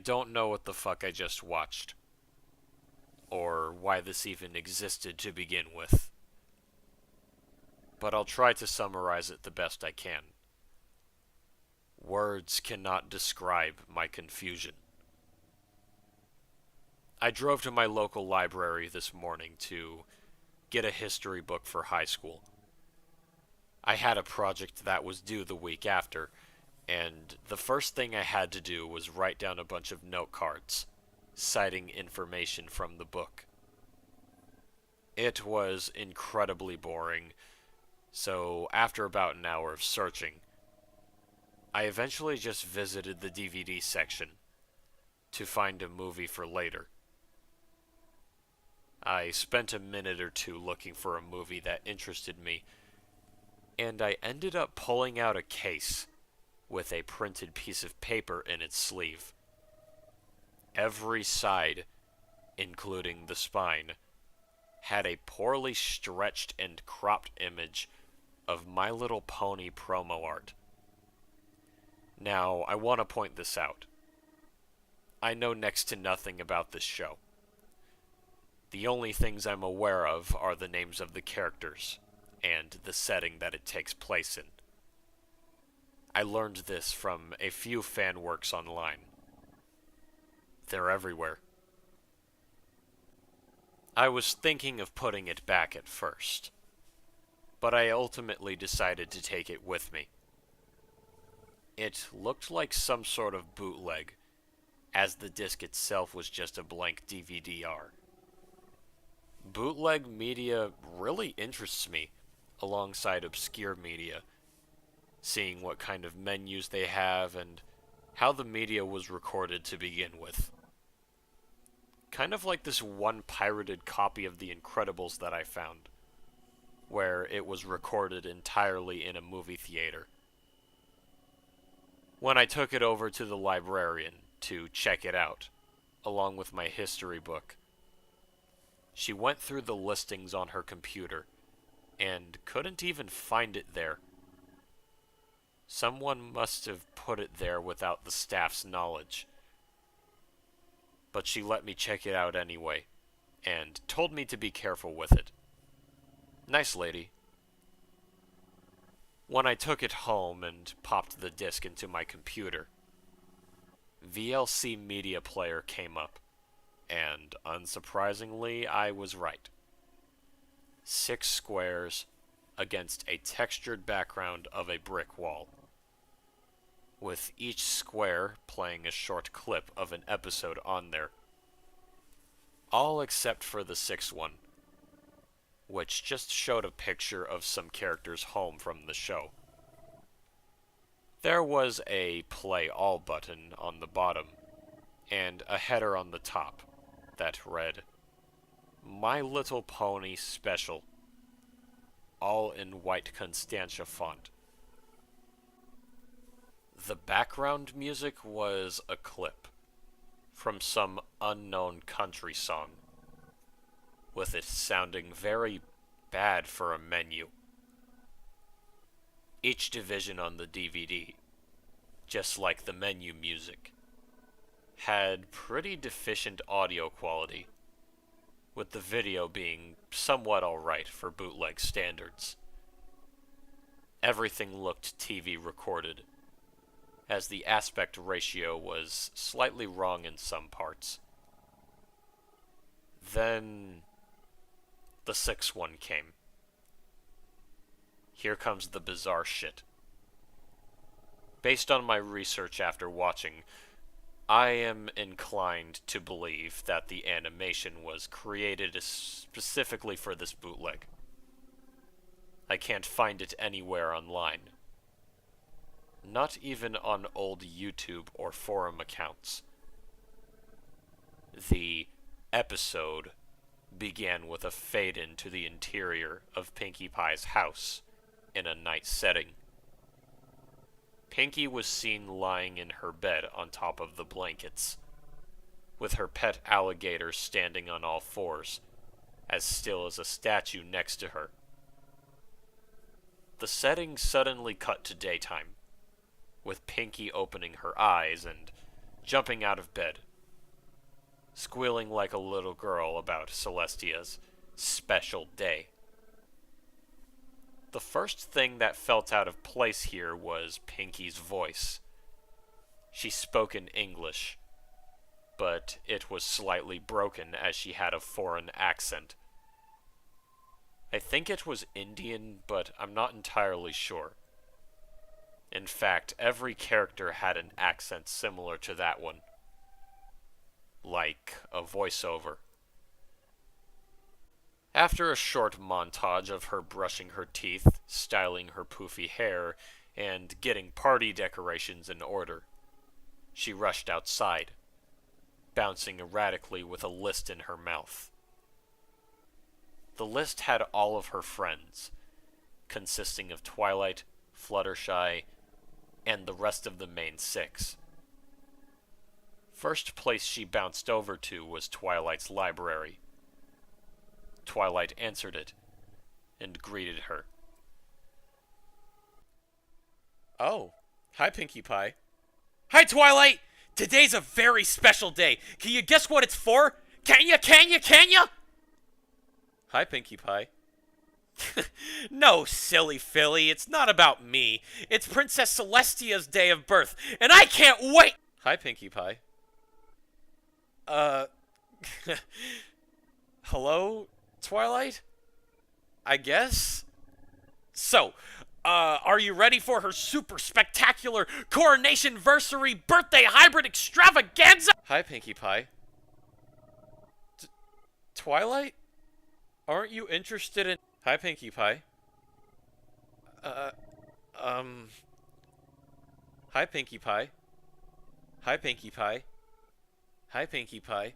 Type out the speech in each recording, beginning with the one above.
don't know what the fuck I just watched, or why this even existed to begin with, but I'll try to summarize it the best I can. Words cannot describe my confusion. I drove to my local library this morning to get a history book for high school. I had a project that was due the week after, and the first thing I had to do was write down a bunch of note cards, citing information from the book. It was incredibly boring, so after about an hour of searching, I eventually just visited the DVD section to find a movie for later. I spent a minute or two looking for a movie that interested me, and I ended up pulling out a case with a printed piece of paper in its sleeve. Every side, including the spine, had a poorly stretched and cropped image of My Little Pony promo art. Now, I want to point this out. I know next to nothing about this show. The only things I'm aware of are the names of the characters and the setting that it takes place in. I learned this from a few fan works online. They're everywhere. I was thinking of putting it back at first, but I ultimately decided to take it with me. It looked like some sort of bootleg, as the disc itself was just a blank DVD-R. Bootleg media really interests me, alongside obscure media, seeing what kind of menus they have and how the media was recorded to begin with. Kind of like this one pirated copy of The Incredibles that I found, where it was recorded entirely in a movie theater. When I took it over to the librarian to check it out, along with my history book, she went through the listings on her computer and couldn't even find it there. Someone must have put it there without the staff's knowledge. But she let me check it out anyway, and told me to be careful with it. Nice lady. When I took it home and popped the disc into my computer, VLC Media Player came up, and unsurprisingly, I was right. 6 squares against a textured background of a brick wall, with each square playing a short clip of an episode on there. All except for the 6th one, which just showed a picture of some characters home from the show. There was a Play All button on the bottom, and a header on the top that read, My Little Pony Special, all in white Constantia font. The background music was a clip from some unknown country song, with it sounding very bad for a menu. Each division on the DVD, just like the menu music, had pretty deficient audio quality, with the video being somewhat alright for bootleg standards. Everything looked TV recorded, as the aspect ratio was slightly wrong in some parts. Then the 6th one came. Here comes the bizarre shit. Based on my research after watching, I am inclined to believe that the animation was created specifically for this bootleg. I can't find it anywhere online. Not even on old YouTube or forum accounts. The episode began with a fade into the interior of Pinkie Pie's house in a night setting. Pinkie was seen lying in her bed on top of the blankets, with her pet alligator standing on all fours, as still as a statue next to her. The setting suddenly cut to daytime, with Pinkie opening her eyes and jumping out of bed, squealing like a little girl about Celestia's special day. The first thing that felt out of place here was Pinky's voice. She spoke in English, but it was slightly broken as she had a foreign accent. I think it was Indian, but I'm not entirely sure. In fact, every character had an accent similar to that one, like a voiceover. After a short montage of her brushing her teeth, styling her poofy hair, and getting party decorations in order, she rushed outside, bouncing erratically with a list in her mouth. The list had all of her friends, consisting of Twilight, Fluttershy, and the rest of the main six. First place she bounced over to was Twilight's library. Twilight answered it, and greeted her. Oh, hi Pinkie Pie. Hi Twilight! Today's a very special day. Can you guess what it's for? Can ya? Hi Pinkie Pie. No, silly Philly, it's not about me. It's Princess Celestia's day of birth, and I can't wait! Hi Pinkie Pie. Hello, Twilight? I guess? So, are you ready for her super spectacular coronation-versary birthday hybrid extravaganza? Hi, Pinkie Pie. Twilight? Aren't you interested in... Hi, Pinkie Pie. Hi, Pinkie Pie. Hi, Pinkie Pie. Hi, Pinkie Pie.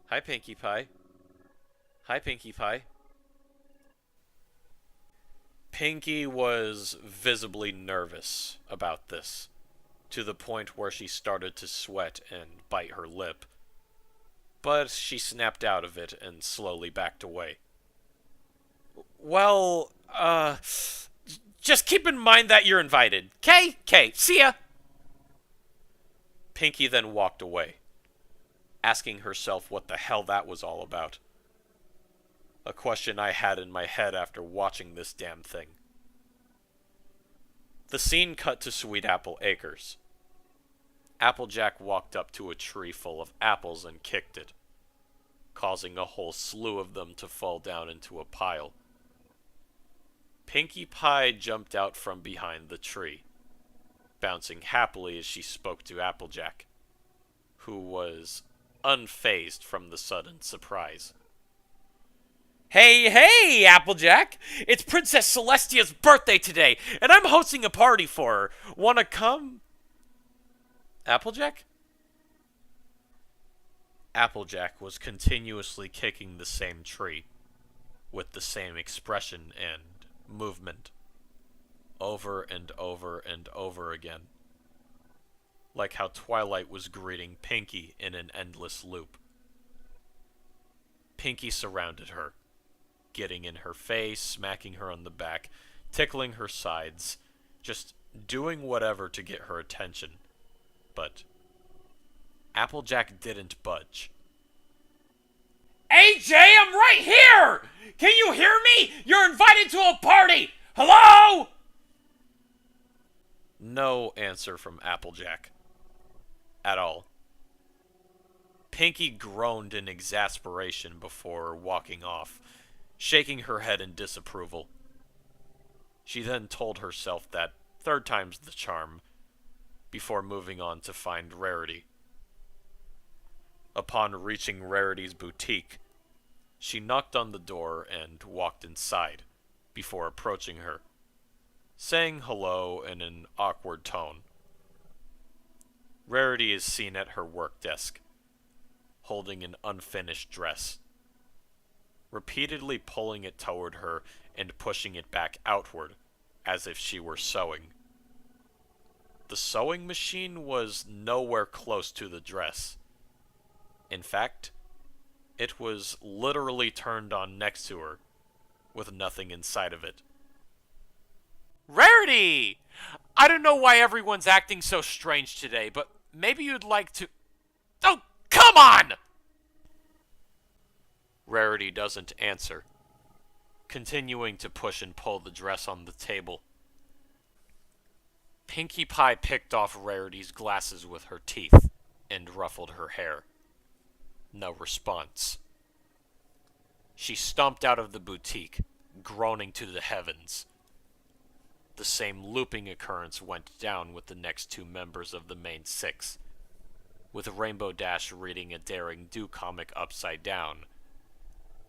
Hi, Pinkie Pie. Hi, Pinkie Pie. Pinkie was visibly nervous about this, to the point where she started to sweat and bite her lip. But she snapped out of it and slowly backed away. Well, just keep in mind that you're invited. 'Kay, see ya! Pinkie then walked away, asking herself what the hell that was all about. A question I had in my head after watching this damn thing. The scene cut to Sweet Apple Acres. Applejack walked up to a tree full of apples and kicked it, causing a whole slew of them to fall down into a pile. Pinkie Pie jumped out from behind the tree, bouncing happily as she spoke to Applejack, who was unfazed from the sudden surprise. Hey, Applejack! It's Princess Celestia's birthday today, and I'm hosting a party for her. Wanna come? Applejack? Applejack was continuously kicking the same tree, with the same expression and movement, over and over and over again, like how Twilight was greeting Pinkie in an endless loop. Pinkie surrounded her, getting in her face, smacking her on the back, tickling her sides, just doing whatever to get her attention. But Applejack didn't budge. AJ, I'm right here! Can you hear me? You're invited to a party! Hello? No answer from Applejack. At all. Pinkie groaned in exasperation before walking off, shaking her head in disapproval. She then told herself that third time's the charm, before moving on to find Rarity. Upon reaching Rarity's boutique, she knocked on the door and walked inside, before approaching her, saying hello in an awkward tone. Rarity is seen at her work desk, holding an unfinished dress, repeatedly pulling it toward her and pushing it back outward, as if she were sewing. The sewing machine was nowhere close to the dress. In fact, it was literally turned on next to her, with nothing inside of it. Rarity! I don't know why everyone's acting so strange today, but maybe you'd like to... Oh, come on! Rarity doesn't answer, continuing to push and pull the dress on the table. Pinkie Pie picked off Rarity's glasses with her teeth and ruffled her hair. No response. She stomped out of the boutique, groaning to the heavens. The same looping occurrence went down with the next two members of the main six, with Rainbow Dash reading a Daring Do comic upside down,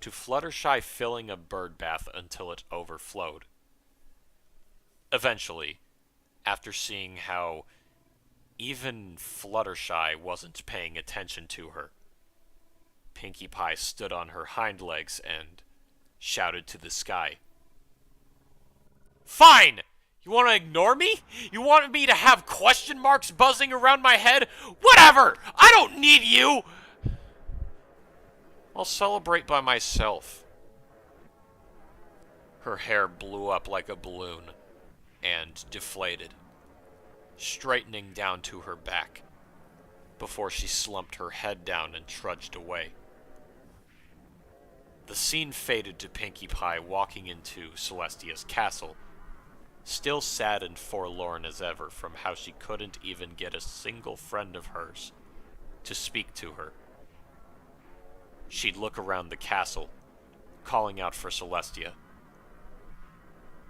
to Fluttershy filling a bird bath until it overflowed. Eventually, after seeing how even Fluttershy wasn't paying attention to her, Pinkie Pie stood on her hind legs and shouted to the sky. Fine! You want to ignore me? You want me to have question marks buzzing around my head? Whatever! I don't need you! I'll celebrate by myself. Her hair blew up like a balloon and deflated, straightening down to her back before she slumped her head down and trudged away. The scene faded to Pinkie Pie walking into Celestia's castle, still sad and forlorn as ever from how she couldn't even get a single friend of hers to speak to her. She'd look around the castle, calling out for Celestia,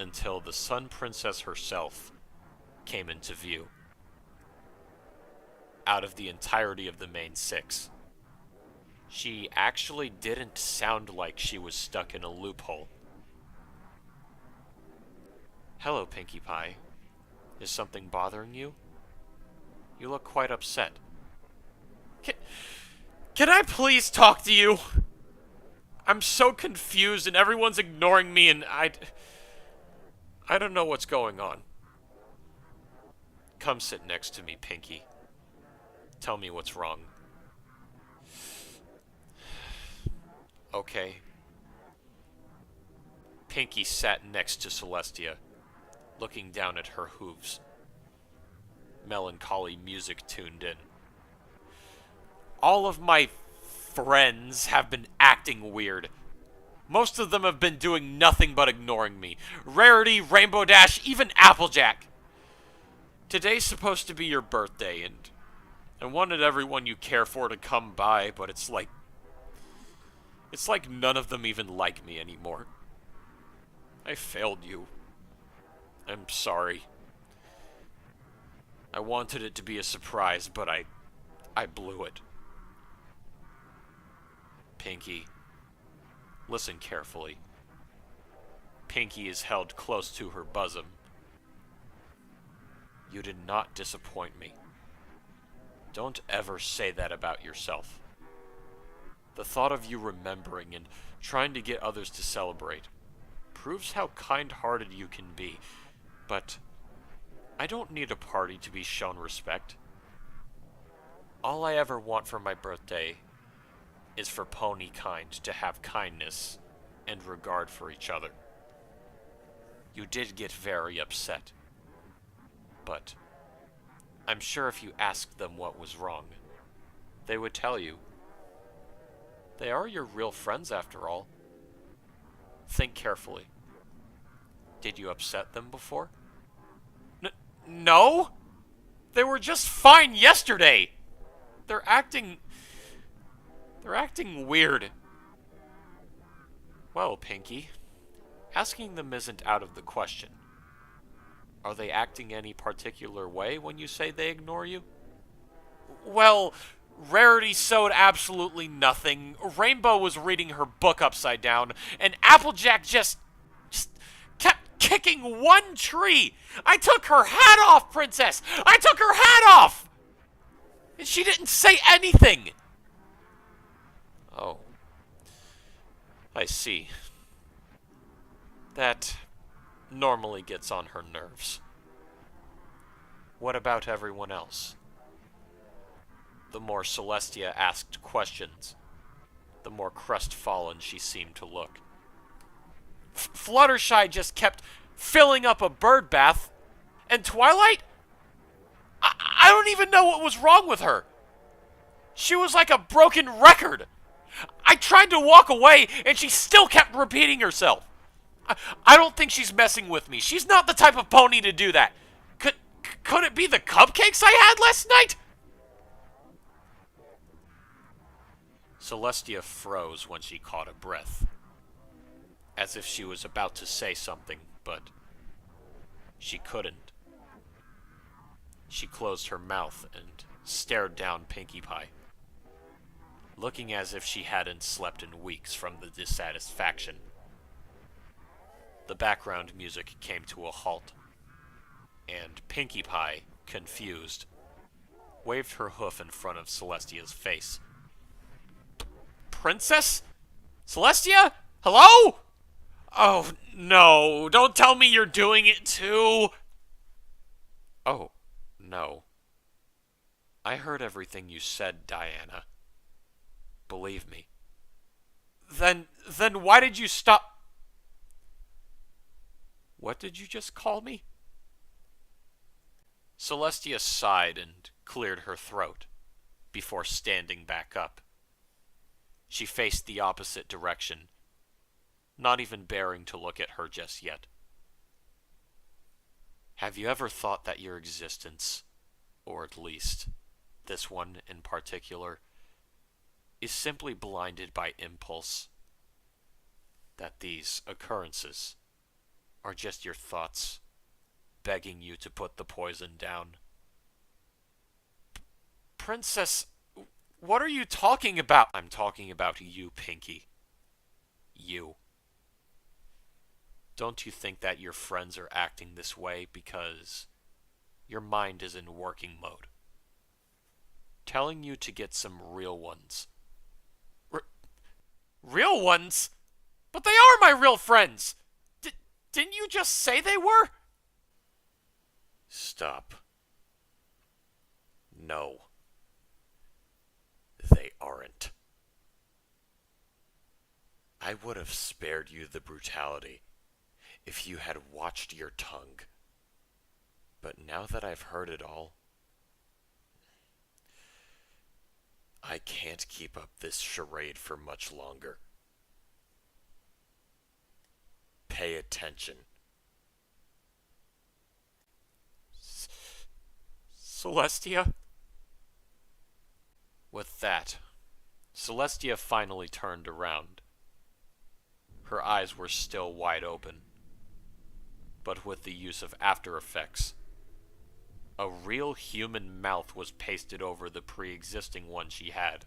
until the Sun Princess herself came into view. Out of the entirety of the main six, she actually didn't sound like she was stuck in a loophole. Hello, Pinkie Pie. Is something bothering you? You look quite upset. Can I please talk to you? I'm so confused and everyone's ignoring me and I don't know what's going on. Come sit next to me, Pinkie. Tell me what's wrong. Okay. Pinkie sat next to Celestia, looking down at her hooves. Melancholy music tuned in. All of my friends have been acting weird. Most of them have been doing nothing but ignoring me. Rarity, Rainbow Dash, even Applejack. Today's supposed to be your birthday, and I wanted everyone you care for to come by, but it's like none of them even like me anymore. I failed you. I'm sorry. I wanted it to be a surprise, but I blew it. Pinkie, listen carefully. Pinkie is held close to her bosom. You did not disappoint me. Don't ever say that about yourself. The thought of you remembering and trying to get others to celebrate proves how kind-hearted you can be, but I don't need a party to be shown respect. All I ever want for my birthday is for Ponykind to have kindness and regard for each other. You did get very upset, but I'm sure if you asked them what was wrong, they would tell you. They are your real friends after all. Think carefully. Did you upset them before? No! They were just fine yesterday! They're acting weird. Well, Pinkie, asking them isn't out of the question. Are they acting any particular way when you say they ignore you? Well, Rarity sewed absolutely nothing, Rainbow was reading her book upside down, and Applejack just kept kicking one tree. I took her hat off, Princess! I took her hat off! And she didn't say anything! Oh. I see. That normally gets on her nerves. What about everyone else? The more Celestia asked questions, the more crestfallen she seemed to look. Fluttershy just kept filling up a bird bath, and Twilight? I don't even know what was wrong with her. She was like a broken record. I tried to walk away, and she still kept repeating herself. I don't think she's messing with me. She's not the type of pony to do that. Could it be the cupcakes I had last night? Celestia froze when she caught a breath, as if she was about to say something, but she couldn't. She closed her mouth and stared down Pinkie Pie, looking as if she hadn't slept in weeks from the dissatisfaction. The background music came to a halt, and Pinkie Pie, confused, waved her hoof in front of Celestia's face. Princess? Celestia? Hello? Oh, no. Don't tell me you're doing it too. Oh, no. I heard everything you said, Diana. Believe me. Then why did you stop? What did you just call me? Celestia sighed and cleared her throat before standing back up. She faced the opposite direction, not even bearing to look at her just yet. Have you ever thought that your existence, or at least this one in particular, is simply blinded by impulse? That these occurrences are just your thoughts begging you to put the poison down? Princess, what are you talking about? I'm talking about you, Pinkie. You. Don't you think that your friends are acting this way because your mind is in working mode? Telling you to get some real ones. Real ones? But they are my real friends! Didn't you just say they were? Stop. No. They aren't. I would have spared you the brutality if you had watched your tongue. But now that I've heard it all, I can't keep up this charade for much longer. Pay attention. Celestia? With that, Celestia finally turned around. Her eyes were still wide open, but with the use of After Effects, a real human mouth was pasted over the pre-existing one she had.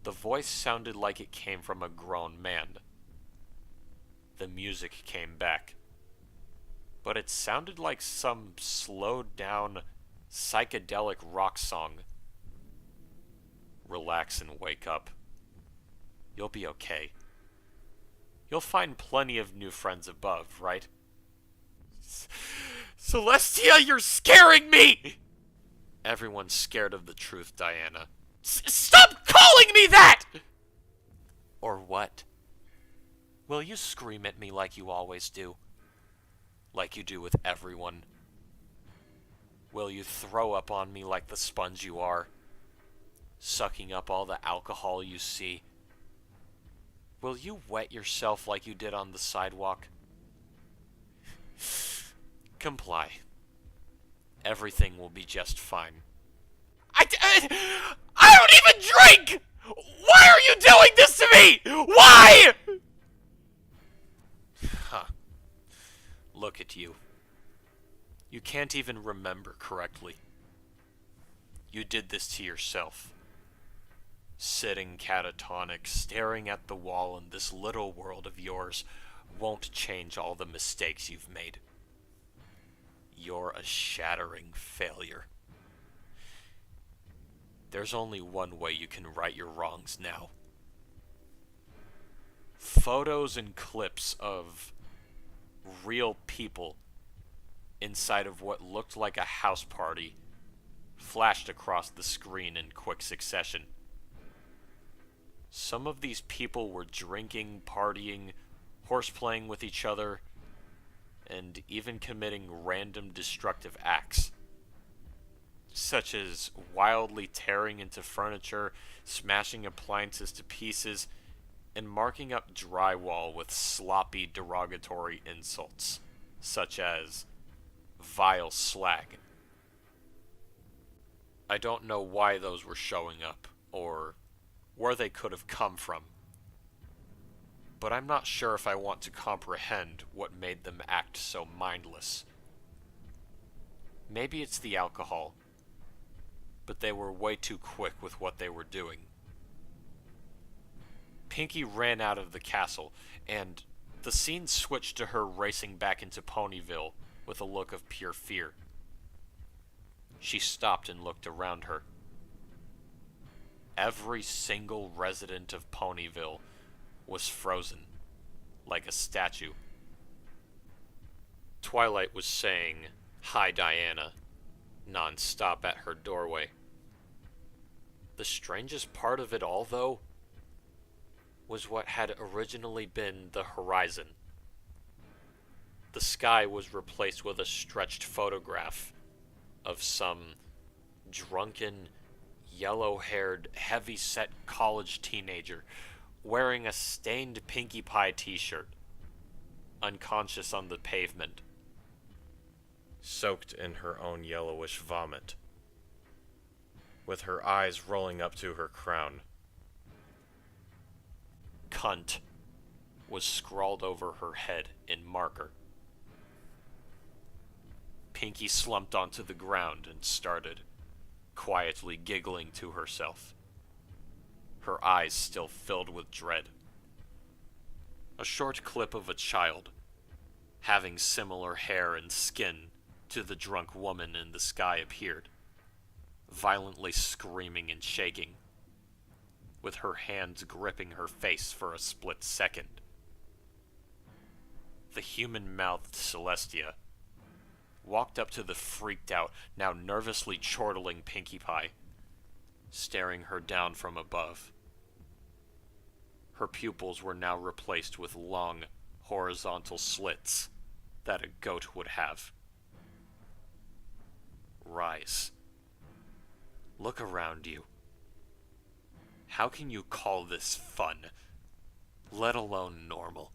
The voice sounded like it came from a grown man. The music came back, but it sounded like some slowed-down, psychedelic rock song. Relax and wake up. You'll be okay. You'll find plenty of new friends above, right? Celestia, you're scaring me! Everyone's scared of the truth, Diana. Stop calling me that! Or what? Will you scream at me like you always do? Like you do with everyone? Will you throw up on me like the sponge you are, sucking up all the alcohol you see? Will you wet yourself like you did on the sidewalk? Comply. Everything will be just fine. I don't even drink! Why are you doing this to me? Why? Huh. Look at you. You can't even remember correctly. You did this to yourself. Sitting catatonic, staring at the wall in this little world of yours won't change all the mistakes you've made. You're a shattering failure. There's only one way you can right your wrongs now. Photos and clips of real people inside of what looked like a house party flashed across the screen in quick succession. Some of these people were drinking, partying, horseplaying with each other, and even committing random destructive acts. such as wildly tearing into furniture, smashing appliances to pieces, and marking up drywall with sloppy, derogatory insults, such as vile slag. I don't know why those were showing up, or where they could have come from, but I'm not sure if I want to comprehend what made them act so mindless. Maybe it's the alcohol, but they were way too quick with what they were doing. Pinky ran out of the castle, and the scene switched to her racing back into Ponyville with a look of pure fear. She stopped and looked around her. Every single resident of Ponyville was frozen, like a statue. Twilight was saying, "Hi, Diana," non-stop at her doorway. The strangest part of it all, though, was what had originally been the horizon. The sky was replaced with a stretched photograph of some drunken, yellow-haired, heavy-set college teenager wearing a stained Pinkie Pie t-shirt, unconscious on the pavement, soaked in her own yellowish vomit, with her eyes rolling up to her crown. "Cunt" was scrawled over her head in marker. Pinky slumped onto the ground and started quietly giggling to herself, her eyes still filled with dread. A short clip of a child, having similar hair and skin to the drunk woman in the sky, appeared, violently screaming and shaking, with her hands gripping her face for a split second. The human-mouthed Celestia walked up to the freaked-out, now nervously chortling Pinkie Pie, staring her down from above. Her pupils were now replaced with long, horizontal slits that a goat would have. "Rise. Look around you. How can you call this fun, let alone normal?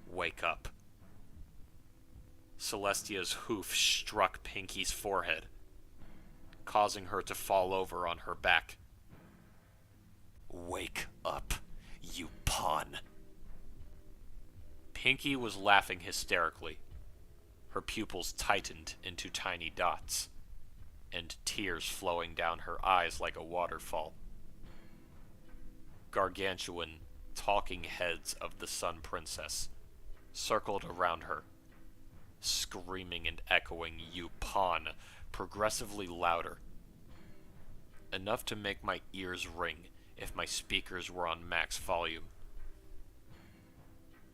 Wake up." Celestia's hoof struck Pinky's forehead, causing her to fall over on her back. "Wake up, you pawn." Pinky was laughing hysterically. Her pupils tightened into tiny dots, and tears flowing down her eyes like a waterfall. Gargantuan, talking heads of the Sun Princess circled around her, screaming and echoing "you pawn" progressively louder, enough to make my ears ring if my speakers were on max volume.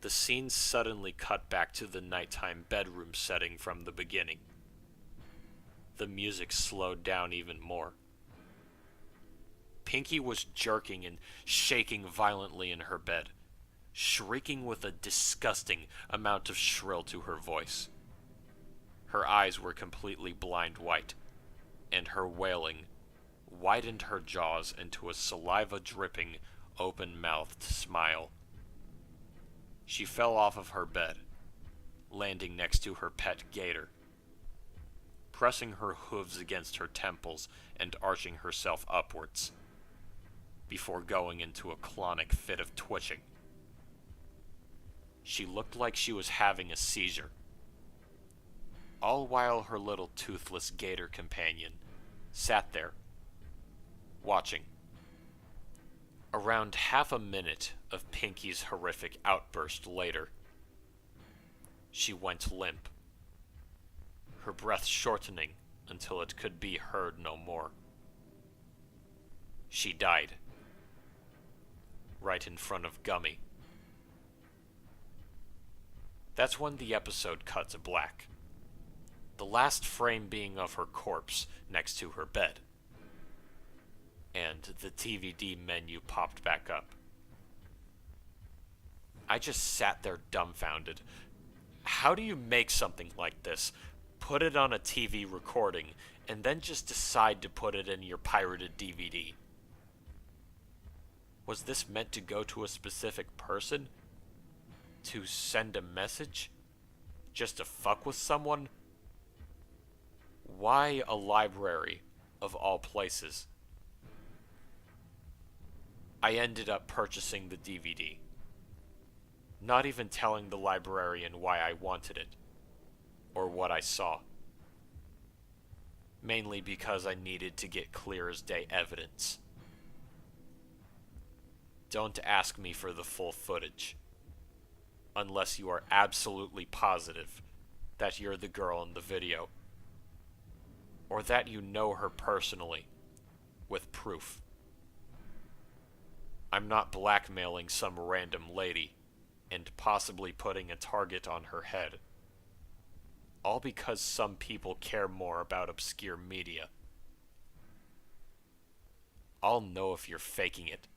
The scene suddenly cut back to the nighttime bedroom setting from the beginning. The music slowed down even more. Pinky was jerking and shaking violently in her bed, shrieking with a disgusting amount of shrill to her voice. Her eyes were completely blind white, and her wailing widened her jaws into a saliva-dripping, open-mouthed smile. She fell off of her bed, landing next to her pet gator, pressing her hooves against her temples and arching herself upwards, before going into a clonic fit of twitching. She looked like she was having a seizure, all while her little toothless gator companion sat there, watching. Around half a minute of Pinky's horrific outburst later, she went limp, her breath shortening until it could be heard no more. She died, right in front of Gummy. That's when the episode cut to black, the last frame being of her corpse next to her bed, and the DVD menu popped back up. I just sat there dumbfounded. How do you make something like this, put it on a TV recording, and then just decide to put it in your pirated DVD? Was this meant to go to a specific person? To send a message? Just to fuck with someone? Why a library, of all places? I ended up purchasing the DVD, not even telling the librarian why I wanted it, or what I saw. Mainly because I needed to get clear as day evidence. Don't ask me for the full footage, unless you are absolutely positive that you're the girl in the video, or that you know her personally, with proof. I'm not blackmailing some random lady and possibly putting a target on her head. All because some people care more about obscure media. I'll know if you're faking it